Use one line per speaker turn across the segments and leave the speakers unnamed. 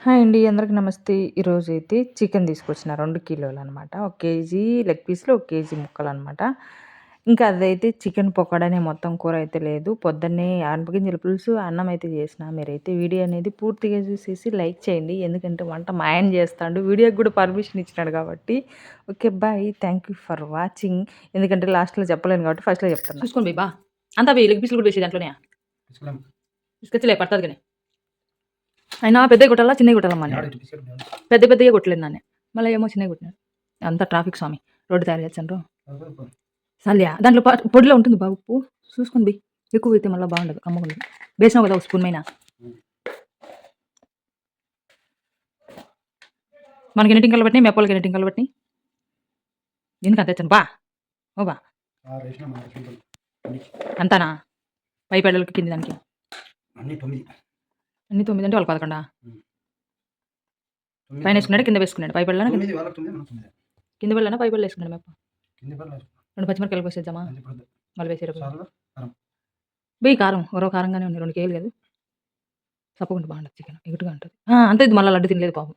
Hi అండి. అందరికి నమస్తే. ఈరోజైతే చికెన్ తీసుకొచ్చిన 2 కిలోలనమాట. ఒక కేజీ లెగ్ పీస్‌లు, ఒక కేజీ ముక్కలనమాట. ఇంకా అదైతే చికెన్ పకోడానే మొత్తం కూర అయితే లేదు. పొద్దున్నే ఆనపగింజల పులుసు, అన్నం అయితే చేసిన. మీరైతే వీడియో అనేది పూర్తిగా చూసేసి లైక్ చేయండి. ఎందుకంటే వంట మా ఆయన చేస్తాండు. వీడియోకి కూడా పర్మిషన్ ఇచ్చినాడు కాబట్టి. Okay. Bye. Thank you for watching. ఎందుకంటే లాస్ట్‌లో చెప్పలేను కాబట్టి ఫస్ట్‌లో చెప్తున్నా.
చూసుకోండి బా అంతా లెగ్ పీసులు కూడా వేసేది దాంట్లోనే తీసుకొచ్చిలే పడుతుంది కానీ అయినా పెద్ద కొట్టాలా చిన్నవి కొట్టాలమ్మా నేను పెద్ద పెద్దగా కొట్టలేదు నాన్న మళ్ళీ ఏమో చిన్నవి కొట్టినాడు అంతా ట్రాఫిక్ స్వామి రోడ్డు తయారు చేస్తాను సాల్యా దాంట్లో పొడిలో ఉంటుంది బా ఉప్పు చూసుకొని బి ఎక్కువ అయితే మళ్ళీ బాగుండదు కమ్మకుండా వేసినావు కదా ఒక స్పూన్ మైన మనకి ఎన్ని టింకలు పట్టినాయి మెప్పలకి ఎన్ని టింకలు పట్టినాయి ఎందుకు అంత తెచ్చాను బా ఓ బా అంతానా పై పెళ్ళకి కింది దానికి అన్ని 9 అంటే వాళ్ళు 11 పైన వేసుకున్నాడు కింద వేసుకున్నాడు పై పెళ్ళ కింద పెళ్ళనా పై పెళ్ళ వేసుకున్నాడు మెప్ప 2 పచ్చిమిరకాయలు వేసేద్దామా మళ్ళీ వేసేరు వెయ్యి కారం ఒరో కారంగానే ఉంది 2 కేజీలు కాదు తప్పకుండా బాగుంటుంది చికెన్ ఎగుటుగా ఉంటుంది అంతే ఇది మళ్ళీ లడ్డు తినలేదు పాపం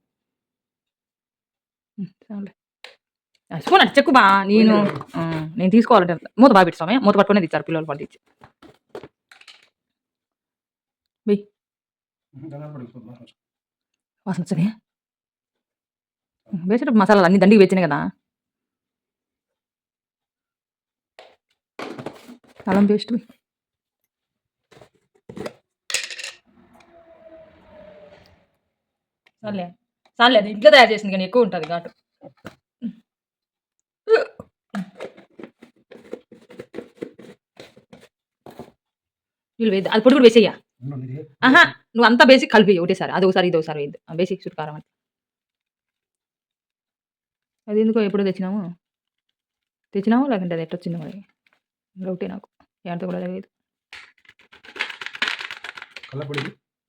స్పూన్ అంటే చెక్కు బా నేను తీసుకోవాలంటే మూత బాగా పెట్టుకోమే మూత పట్టుకునే ఇచ్చారు పిల్లలు వాళ్ళు తెచ్చి వెయ్యి వాసన వచ్చని వేసేటప్పుడు మసాలాలు అన్ని దండికి వేసినాయి కదా అల్లం పేస్ట్ చాలే చాలే అది ఇంట్లో తయారు చేసింది కానీ ఎక్కువ ఉంటుంది ఘాటు వీళ్ళు వేద్దా అది పొడి కూడా వేసేయ్యా ఆహా నువ్వు అంతా బేసిక్ కలిపి ఒకటేసారి అది ఒకసారి ఇది ఒకసారి వేద్దు బేసిక్ చుట్కారం అని అది ఎందుకో ఎప్పుడు తెచ్చినాము లేకుంటే అది ఎట్టొచ్చిందో మరి ఒకటే నాకు ఎవరితో కూడా లేదు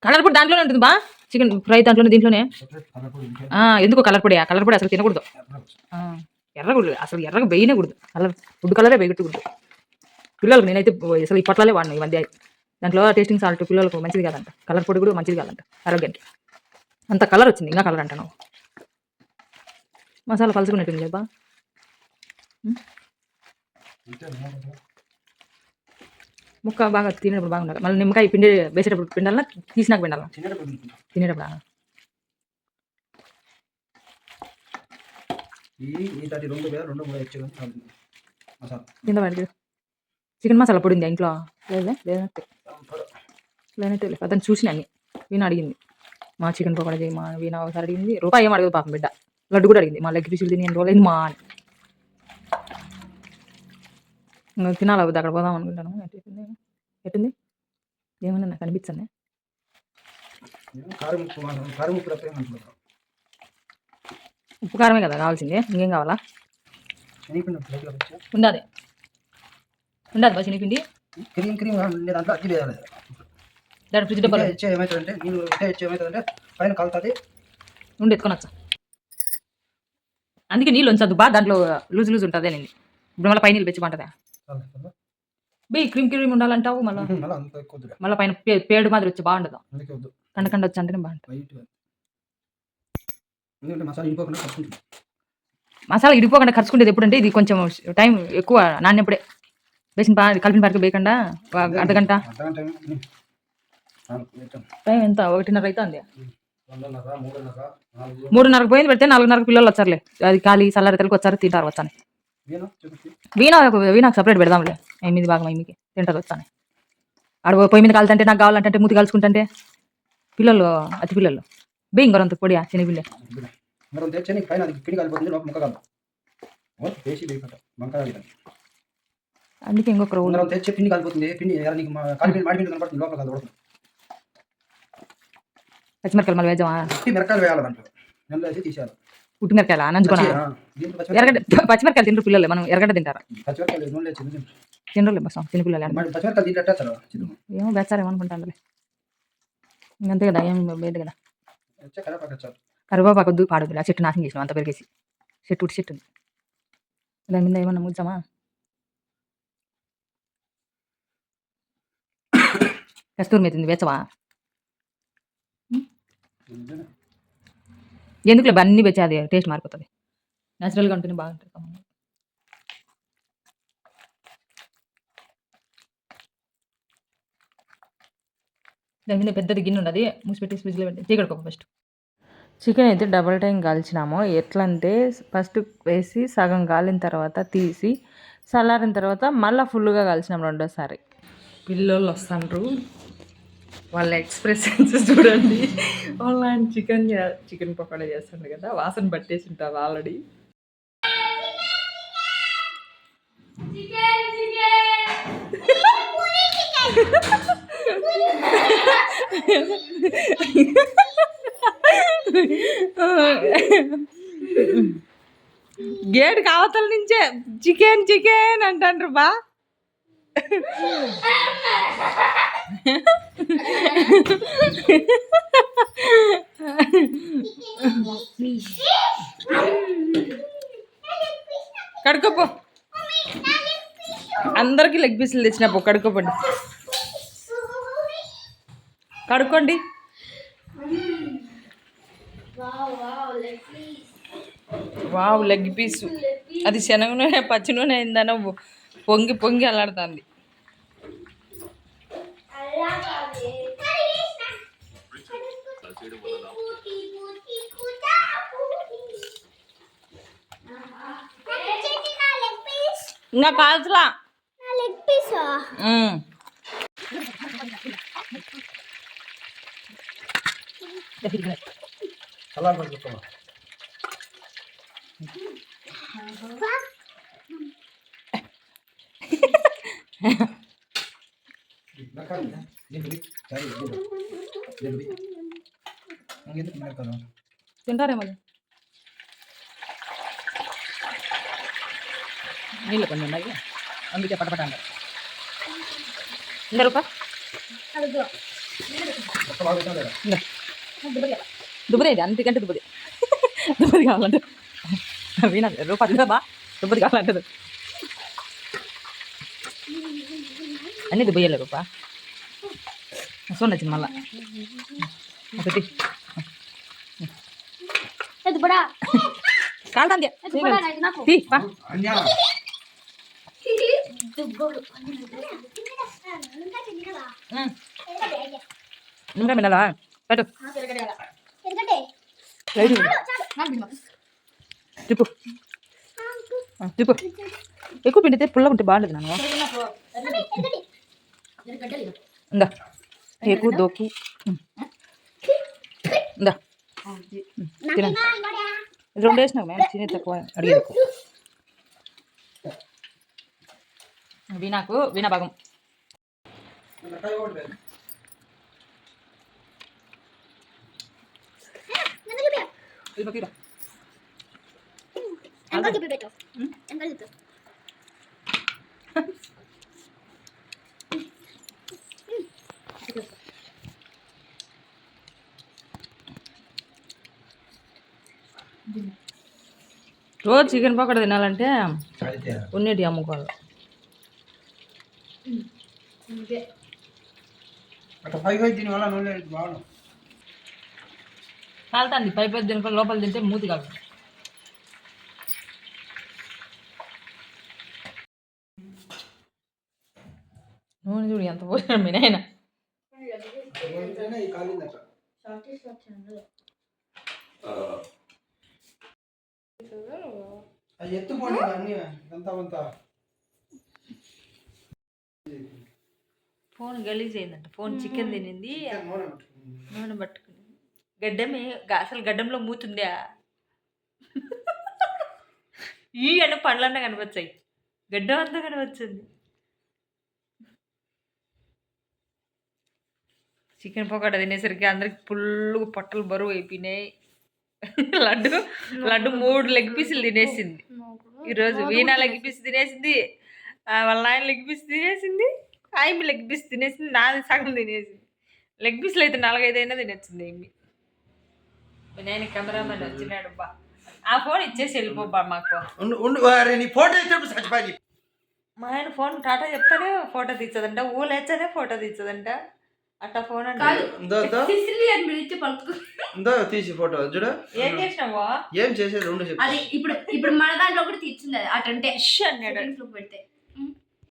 కలర్ పొడి దాంట్లోనే ఉంటుంది బా చికెన్ ఫ్రై దాంట్లోనే దీంట్లోనే ఎందుకో కలర్ పొడి అసలు తినకూడదు ఎర్రకూడదు అసలు ఎర్రగా వేయకూడదు ఫుడ్ కలరే వేయకూడదు పిల్లలకు నేనైతే అసలు ఇప్పట్లోనే వాడినా ఈ మధ్య దాంట్లో టేస్టింగ్ సాల్ట్ పిల్లలకు మంచిది కాదంట కలర్ పొడి కూడా మంచిది కాదంట ఆరోగ్యానికి అంత కలర్ వచ్చింది ఇంకా కలర్ అంటాను మసాలా పలుచుకున్నట్టుంది లేబా ముక్క బాగా తినేటప్పుడు బాగుండాలి మళ్ళీ నిమ్మకాయ పిండి వేసేటప్పుడు పిండాలన్నా తీసినాక పిండాలా తినేటప్పుడు కింద పడి చికెన్ మసాలా పొడింది ఇంట్లో లేనట్టే లేదు అతను చూసిన అన్ని వీణ అడిగింది మా చికెన్ పకోడా చేయి మా వీణ ఒకసారి అడిగింది రూపాయి ఏం అడగదు పాపం బిడ్డ లడ్డు కూడా అడిగింది మా లెగ్ పీసులు తిని ఎన్ని రోజులైంది మా అని ఇంకా తినాలి అక్కడ పోదాం అనుకుంటాను ఎట్టుంది ఏమన్నా నాకు అనిపించండి ఉప్పు కారమే కదా కావాల్సిందే ఇంకేం కావాలా ఉండాలి ఉండదు బా శనగపిండి దాని ఫ్రిడ్జ్ డబ్బా పైన కలుతుంది ఉండి ఎత్తుకొనొచ్చా అందుకే నీళ్ళు ఉంచద్దు బా దాంట్లో లూజ్ ఉంటుంది అని ఇప్పుడు మళ్ళీ పైన నీళ్ళు పెంచమంటుందా బీ క్రీమ్ ఉండాలంటావు మళ్ళీ పైన పేడు మాదిరి వచ్చి బాగుండదు కండ వచ్చి అంటేనే బాగుంటుంది మసాలా ఇడిపోకుండా ఖర్చుకుంటేది ఎప్పుడంటే ఇది కొంచెం టైం ఎక్కువ నాన్నప్పుడే వేసిన కలిపిన పారికి వేయకుండా అర్ధగంట టైం ఎంత 1:30 అయితే అంది 3:30 పోయింది పెడితే 4:30 పిల్లలు వచ్చారులే అది ఖాళీ చల్లారితలకి వచ్చారు తింటారు వచ్చాను వీణాకు సపరేట్ పెడదాంలే 8 భాగం 8కి తింటారు వచ్చాను ఆడ పొయ్యి మీద కాలుతుంటే నాకు కావాలంటే మూతి కాల్చుకుంటే పిల్లలు అతి పిల్లలు బే ఇంకొరంత పొడియా శనగపిండి అందుకే ఇంకొక పిండి కలిపోతుంది పచ్చిమిరకాయలు మళ్ళీ వేద్దామా మిరకాయలు వేయాలి దాంట్లో తీసేయాలి ఉట్టి మిరకాయలు నంచుకోనా ఎర్రగడ్డ పచ్చిమిరకాయలు తింటారు పిల్లలు మనం ఎర్రగడ్డ తింటారు తినరు బస్ చిన్న పిల్లలు ఏమో బేచారేమో అనుకుంటాను ఇంకంతే కదా ఏం లేదు కదా కరివేపాకు వద్దు పాడొద్దు ఆ చెట్టు నాశనం చేసినాం అంత పెరిగేసి చెట్టు ఉట్టి చెట్టు ఉంది దాని మీద ఏమన్నా ముద్దామా కస్తూరి మీద వేచవా ఎందుకులే అన్నీ పెట్టి అది టేస్ట్ మారిపోతుంది. న్యాచురల్గా ఉంటేనే బాగుంటుంది. దాని మీద పెద్దది గిన్నె ఉన్నది, మూసిపెట్టి ఫ్రిడ్జ్లో పెట్టి టీ కడుక్కో ఫస్ట్.
చికెన్ అయితే డబల్ టైం కాల్చినాము. ఎట్లా అంటే ఫస్ట్ వేసి సగం కాలిన తర్వాత తీసి చల్లారిన తర్వాత మళ్ళీ ఫుల్గా కాల్చినాం రెండోసారి. పిల్లోళ్ళు వస్తుండ్రు, వాళ్ళ ఎక్స్ప్రెషన్స్ చూడండి. వాళ్ళ ఆయన చికెన్ పకోడా చేస్తుండ్రు కదా, వాసన పట్టేసి ఉంటారు ఆల్రెడీ. గేట్ కావతల నుంచే చికెన్ చికెన్ అంటాండ్రు బా. కడుకోపో, అందరికి లెగ్ పీసులు తెచ్చినప్పు కడుక్కోపండి, కడుక్కోండి. వావ్ లెగ్ పీసు, అది శనగ నూనె పచ్చి నూనె అయిందనో పొంగి పొంగి అల్లాడుతుంది. ఇంకా కాల్చలా తింటారే మళ్ళీ నీళ్ళు కొంచెం ఉన్నాయి, అందుకే పటపట అన్నారు. రూపా దుబ్బది, అంతకంటే దుబ్బది దుబ్బది కావాలంటే వీణ రూపాయి బా దుబ్బది కావాలంటే అన్నీ దుబ్బయ్యాలి రూపా. నచ్చింది మళ్ళా ఒకటి కాలుతాంది తీ పా. నిమ్మకాయ మినాలా పెట్టు, తిప్పు తిప్పు. ఎక్కువ పిండితే పుల్లగా ఉంటే బాగుండదు నాన్న. ఇందా ఎక్కువ దోకు, ఇందా తినండి. ఇది 2 వేసినావు మేము, చిన్న తక్కువ అడిగేకు. వీణాకు వీణా భాగం. రోజు చికెన్ పకోడా తినాలంటే ఉన్నేటి అమ్ముకోవాలి. కాలుతుంది పై పెద్ద తినుకో, లోపల తింటే మూతి కాదు. నూనె చూడు ఎంత పోసాడు మీ నాయన. ఫోన్ గలీజ్ అయిందంట, ఫోన్ చికెన్ తినింది, నూనె పట్టుకుని. గడ్డమే అసలు గడ్డంలో మూతుందా? ఈ అన్న పండ్లన్నా కనిపించాయి, గడ్డం అంతా కనిపించింది. చికెన్ పకోడా తినేసరికి అందరికి ఫుల్ పొట్టలు బరువు అయిపోయినాయి. లడ్డు 3 లెగ్ పీసులు తినేసింది ఈరోజు. వీణా లెగ్ పీస్ తినేసింది, వాళ్ళ నాయన లెగ్ పీస్ తినేసింది, ఆయమి లెగ్ పీస్ తినేసింది, నాది సగం తినేసింది. లెగ్ పీసులు అయితే 4-5 అయినా తినేసింది ఏమి. నేను కెమెరామెన్ వచ్చినాడు బా, ఆ ఫోన్ ఇచ్చేసి వెళ్ళిపోబా మాకు. మా ఆయన ఫోన్ టాటా చెప్తానే ఫోటో తీచ్చదంట, ఊలేచ్చానే ఫోటో తీచ్చదంట. అట్లా ఫోన్
కాదు.
ఇందో
సిసిలి అని పిలిచి పలుకు.
ఇందో తీసి ఫోటో చూడు.
ఏం చేసినావా?
ఏం చేసేది రెండు చెప్పు.
అది ఇప్పుడు మన దాంట్లో కూడా తీర్చింది అది అటంటే
అన్నాడు
settings లో పెడితే